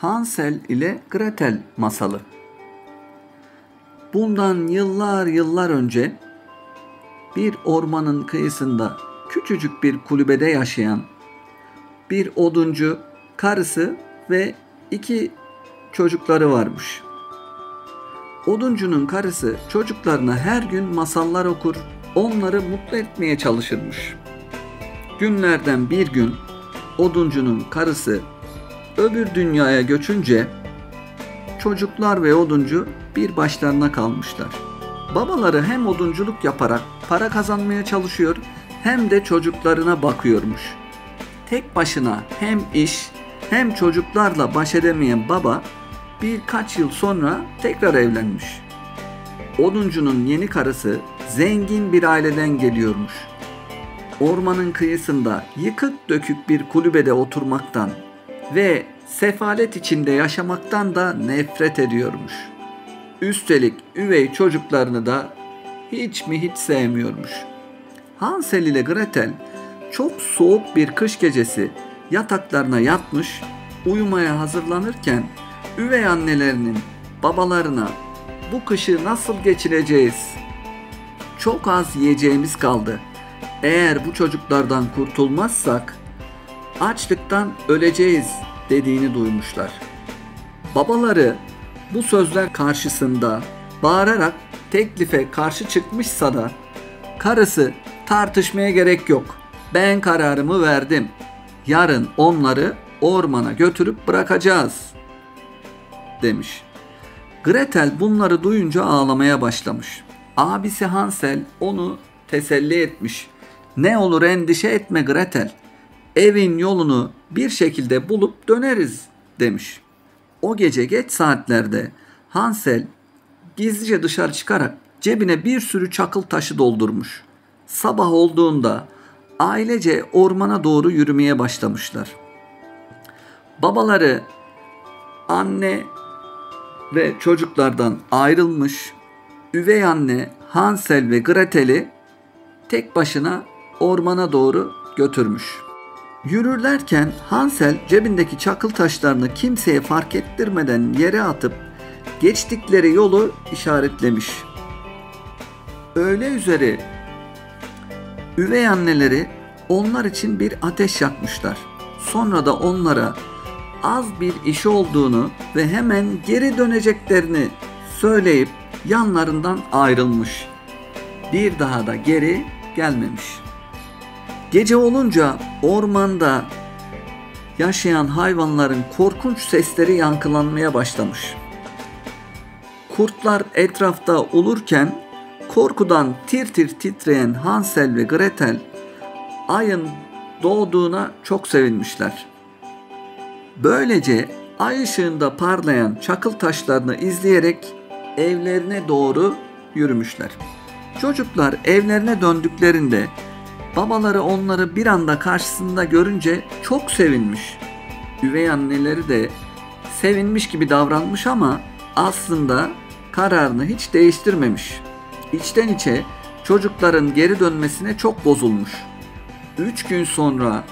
Hansel ile Gretel masalı. Bundan yıllar önce bir ormanın kıyısında küçücük bir kulübede yaşayan bir oduncu, karısı ve 2 çocukları varmış. Oduncunun karısı çocuklarına her gün masallar okur, onları mutlu etmeye çalışırmış. Günlerden bir gün oduncunun karısı öbür dünyaya göçünce çocuklar ve oduncu bir başlarına kalmışlar. Babaları hem odunculuk yaparak para kazanmaya çalışıyor hem de çocuklarına bakıyormuş. Tek başına hem iş hem çocuklarla baş edemeyen baba birkaç yıl sonra tekrar evlenmiş. Oduncunun yeni karısı zengin bir aileden geliyormuş. Ormanın kıyısında yıkık dökük bir kulübede oturmaktan ve sefalet içinde yaşamaktan da nefret ediyormuş. Üstelik üvey çocuklarını da hiç sevmiyormuş. Hansel ile Gretel çok soğuk bir kış gecesi yataklarına yatmış, uyumaya hazırlanırken üvey annelerinin babalarına "Bu kışı nasıl geçireceğiz? Çok az yiyeceğimiz kaldı. Eğer bu çocuklardan kurtulmazsak açlıktan öleceğiz" dediğini duymuşlar. Babaları bu sözler karşısında bağırarak teklife karşı çıkmışsa da karısı "Tartışmaya gerek yok. Ben kararımı verdim. Yarın onları ormana götürüp bırakacağız" demiş. Gretel bunları duyunca ağlamaya başlamış. Abisi Hansel onu teselli etmiş. "Ne olur endişe etme Gretel. Evin yolunu bir şekilde bulup döneriz" demiş. O gece geç saatlerde Hansel gizlice dışarı çıkarak cebine bir sürü çakıl taşı doldurmuş. Sabah olduğunda ailece ormana doğru yürümeye başlamışlar. Babaları anne ve çocuklardan ayrılmış, üvey anne Hansel ve Gretel'i tek başına ormana doğru götürmüş. Yürürlerken Hansel cebindeki çakıl taşlarını kimseye fark ettirmeden yere atıp geçtikleri yolu işaretlemiş. Öğle üzeri üvey anneleri onlar için bir ateş yakmışlar. Sonra da onlara az bir iş olduğunu ve hemen geri döneceklerini söyleyip yanlarından ayrılmış. Bir daha da geri gelmemiş. Gece olunca ormanda yaşayan hayvanların korkunç sesleri yankılanmaya başlamış. Kurtlar etrafta olurken korkudan tir tir titreyen Hansel ve Gretel ayın doğduğuna çok sevinmişler. Böylece ay ışığında parlayan çakıl taşlarını izleyerek evlerine doğru yürümüşler. Çocuklar evlerine döndüklerinde babaları onları bir anda karşısında görünce çok sevinmiş. Üvey anneleri de sevinmiş gibi davranmış ama aslında kararını hiç değiştirmemiş. İçten içe çocukların geri dönmesine çok bozulmuş. 3 gün sonra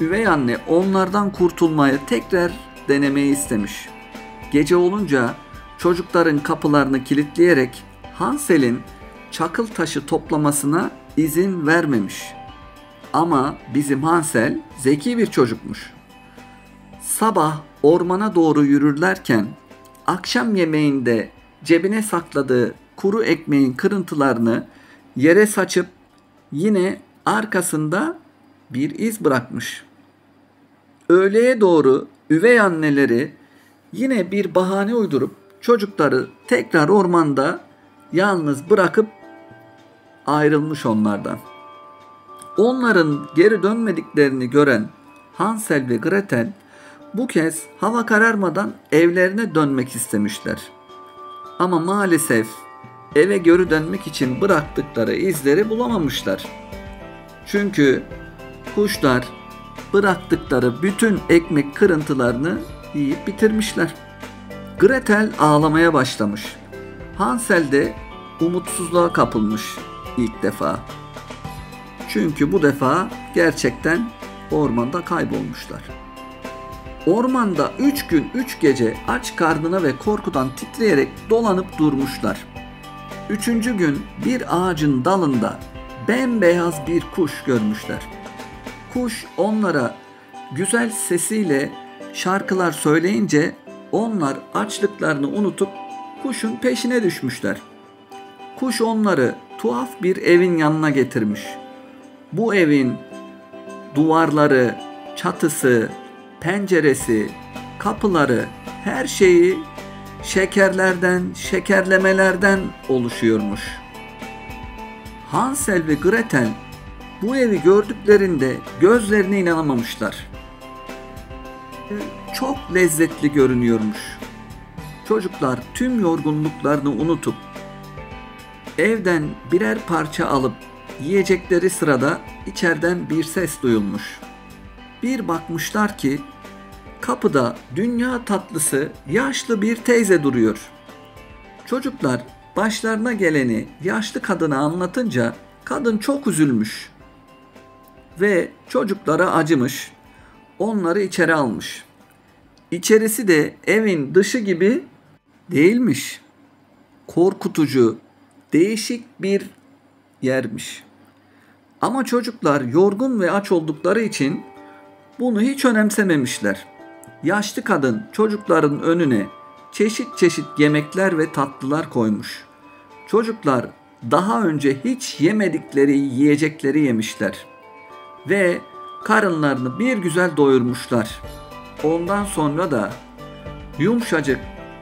üvey anne onlardan kurtulmayı tekrar denemeyi istemiş. Gece olunca çocukların kapılarını kilitleyerek Hansel'in çakıl taşı toplamasına izin vermemiş. Ama bizim Hansel zeki bir çocukmuş. Sabah ormana doğru yürürlerken akşam yemeğinde cebine sakladığı kuru ekmeğin kırıntılarını yere saçıp yine arkasında bir iz bırakmış. Öğleye doğru üvey anneleri yine bir bahane uydurup çocukları tekrar ormanda yalnız bırakıp ayrılmış onlardan. Onların geri dönmediklerini gören Hansel ve Gretel bu kez hava kararmadan evlerine dönmek istemişler. Ama maalesef eve geri dönmek için bıraktıkları izleri bulamamışlar. Çünkü kuşlar bıraktıkları bütün ekmek kırıntılarını yiyip bitirmişler. Gretel ağlamaya başlamış. Hansel de umutsuzluğa kapılmış ilk defa. Çünkü bu defa gerçekten ormanda kaybolmuşlar. Ormanda 3 gün 3 gece aç karnına ve korkudan titreyerek dolanıp durmuşlar. 3. gün bir ağacın dalında bembeyaz bir kuş görmüşler. Kuş onlara güzel sesiyle şarkılar söyleyince onlar açlıklarını unutup kuşun peşine düşmüşler. Kuş onları tuhaf bir evin yanına getirmiş. Bu evin duvarları, çatısı, penceresi, kapıları, her şeyi şekerlerden, şekerlemelerden oluşuyormuş. Hansel ve Gretel bu evi gördüklerinde gözlerine inanamamışlar. Çok lezzetli görünüyormuş. Çocuklar tüm yorgunluklarını unutup evden birer parça alıp yiyecekleri sırada içeriden bir ses duyulmuş. Bir bakmışlar ki kapıda dünya tatlısı yaşlı bir teyze duruyor. Çocuklar başlarına geleni yaşlı kadına anlatınca kadın çok üzülmüş ve çocuklara acımış, onları içeri almış. İçerisi de evin dışı gibi değilmiş. Korkutucu, değişik bir yermiş. Ama çocuklar yorgun ve aç oldukları için bunu hiç önemsememişler. Yaşlı kadın çocukların önüne çeşit çeşit yemekler ve tatlılar koymuş. Çocuklar daha önce hiç yemedikleri yiyecekleri yemişler ve karınlarını bir güzel doyurmuşlar. Ondan sonra da yumuşacık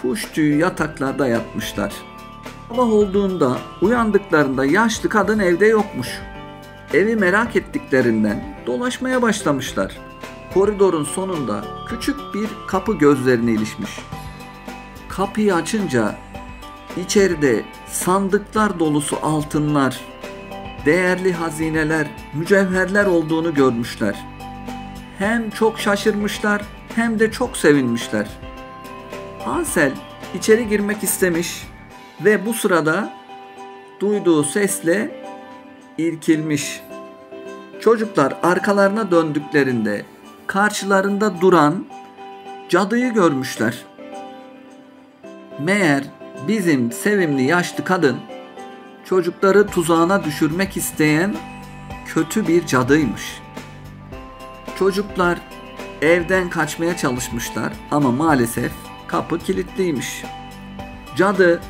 kuş tüyü yataklarda yatmışlar. Sabah olduğunda uyandıklarında yaşlı kadın evde yokmuş. Evi merak ettiklerinden dolaşmaya başlamışlar. Koridorun sonunda küçük bir kapı gözlerine ilişmiş. Kapıyı açınca içeride sandıklar dolusu altınlar, değerli hazineler, mücevherler olduğunu görmüşler. Hem çok şaşırmışlar hem de çok sevinmişler. Hansel içeri girmek istemiş ve bu sırada duyduğu sesle irkilmiş. Çocuklar arkalarına döndüklerinde karşılarında duran cadıyı görmüşler. Meğer bizim sevimli yaşlı kadın çocukları tuzağına düşürmek isteyen kötü bir cadıymış. Çocuklar evden kaçmaya çalışmışlar ama maalesef kapı kilitliymiş. Cadı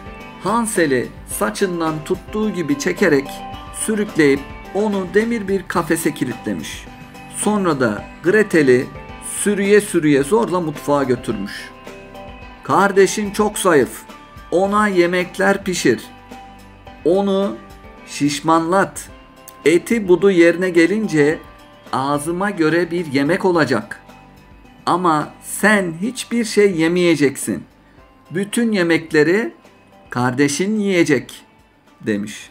Hansel'i saçından tuttuğu gibi çekerek sürükleyip onu demir bir kafese kilitlemiş. Sonra da Gretel'i sürüye sürüye zorla mutfağa götürmüş. Kardeşin çok zayıf. Ona yemekler pişir. Onu şişmanlat. Eti budu yerine gelince ağzıma göre bir yemek olacak. Ama sen hiçbir şey yemeyeceksin. Bütün yemekleri kardeşin yiyecek demiş.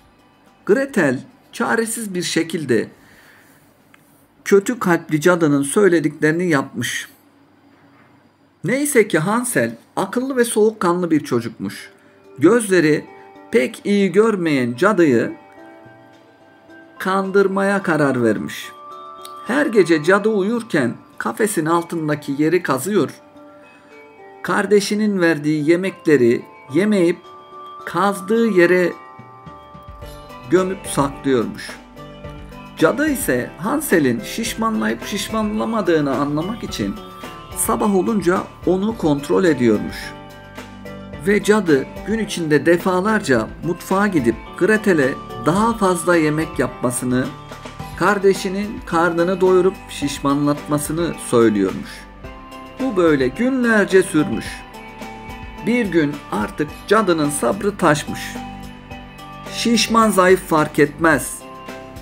Gretel çaresiz bir şekilde kötü kalpli cadının söylediklerini yapmış. Neyse ki Hansel akıllı ve soğukkanlı bir çocukmuş. Gözleri pek iyi görmeyen cadıyı kandırmaya karar vermiş. Her gece cadı uyurken kafesin altındaki yeri kazıyor. Kardeşinin verdiği yemekleri yemeyip kazdığı yere gömüp saklıyormuş. Cadı ise Hansel'in şişmanlayıp şişmanlamadığını anlamak için sabah olunca onu kontrol ediyormuş. Ve cadı gün içinde defalarca mutfağa gidip Gretel'e daha fazla yemek yapmasını, kardeşinin karnını doyurup şişmanlatmasını söylüyormuş. Bu böyle günlerce sürmüş. Bir gün artık cadının sabrı taşmış. Şişman zayıf fark etmez.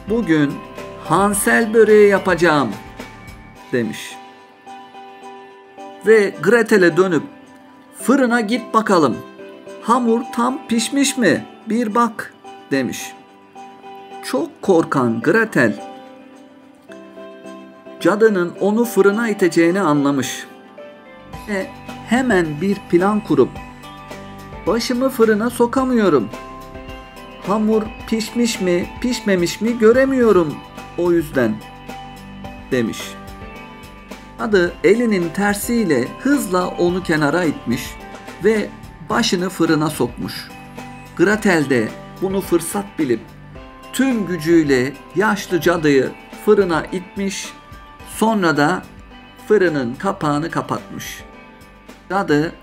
Bugün Hansel böreği yapacağım demiş. Ve Gretel'e dönüp fırına git bakalım. Hamur tam pişmiş mi? Bir bak demiş. Çok korkan Gretel cadının onu fırına iteceğini anlamış. Hemen bir plan kurup başımı fırına sokamıyorum. Hamur pişmiş mi, pişmemiş mi göremiyorum o yüzden demiş. Cadı elinin tersiyle hızla onu kenara itmiş ve başını fırına sokmuş. Gretel de bunu fırsat bilip tüm gücüyle yaşlı cadıyı fırına itmiş, sonra da fırının kapağını kapatmış. Cadı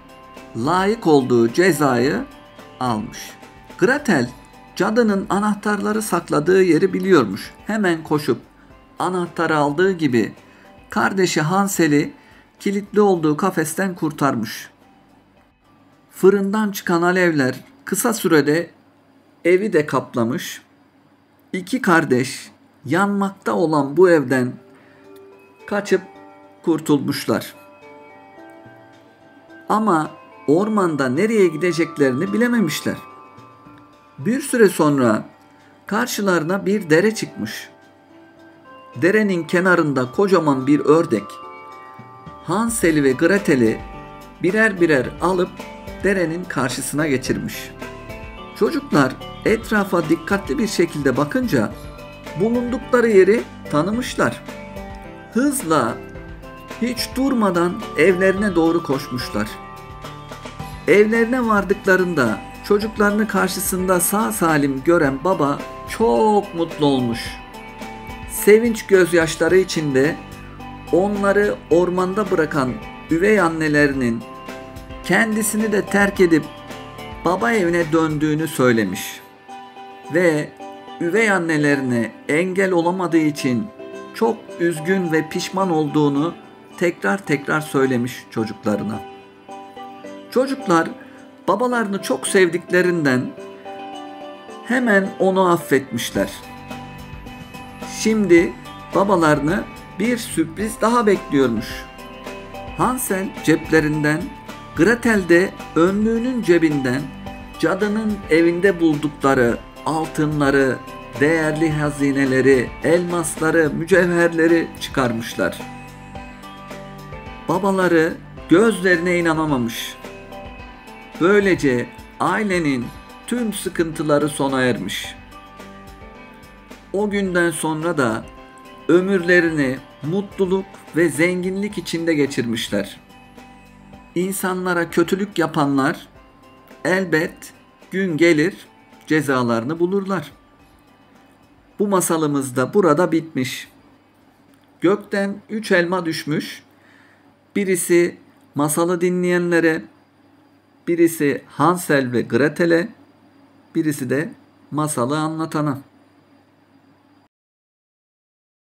layık olduğu cezayı almış. Gretel cadının anahtarları sakladığı yeri biliyormuş. Hemen koşup anahtarı aldığı gibi kardeşi Hansel'i kilitli olduğu kafesten kurtarmış. Fırından çıkan alevler kısa sürede evi de kaplamış. İki kardeş yanmakta olan bu evden kaçıp kurtulmuşlar. Ama ormanda nereye gideceklerini bilememişler. Bir süre sonra karşılarına bir dere çıkmış. Derenin kenarında kocaman bir ördek Hansel'i ve Gretel'i birer birer alıp derenin karşısına geçirmiş. Çocuklar etrafa dikkatli bir şekilde bakınca bulundukları yeri tanımışlar. Hızla, hiç durmadan evlerine doğru koşmuşlar. Evlerine vardıklarında çocuklarını karşısında sağ salim gören baba çok mutlu olmuş. Sevinç gözyaşları içinde onları ormanda bırakan üvey annelerinin kendisini de terk edip baba evine döndüğünü söylemiş. Ve üvey annelerine engel olamadığı için çok üzgün ve pişman olduğunu tekrar tekrar söylemiş çocuklarına. Çocuklar babalarını çok sevdiklerinden hemen onu affetmişler. Şimdi babalarını bir sürpriz daha bekliyormuş. Hansel ceplerinden, Gretel de önlüğünün cebinden cadının evinde buldukları altınları, değerli hazineleri, elmasları, mücevherleri çıkarmışlar. Babaları gözlerine inanamamış. Böylece ailenin tüm sıkıntıları sona ermiş. O günden sonra da ömürlerini mutluluk ve zenginlik içinde geçirmişler. İnsanlara kötülük yapanlar elbet gün gelir cezalarını bulurlar. Bu masalımız da burada bitmiş. Gökten 3 elma düşmüş. Birisi masalı dinleyenlere, birisi Hansel ve Gretel'e, birisi de masalı anlatana.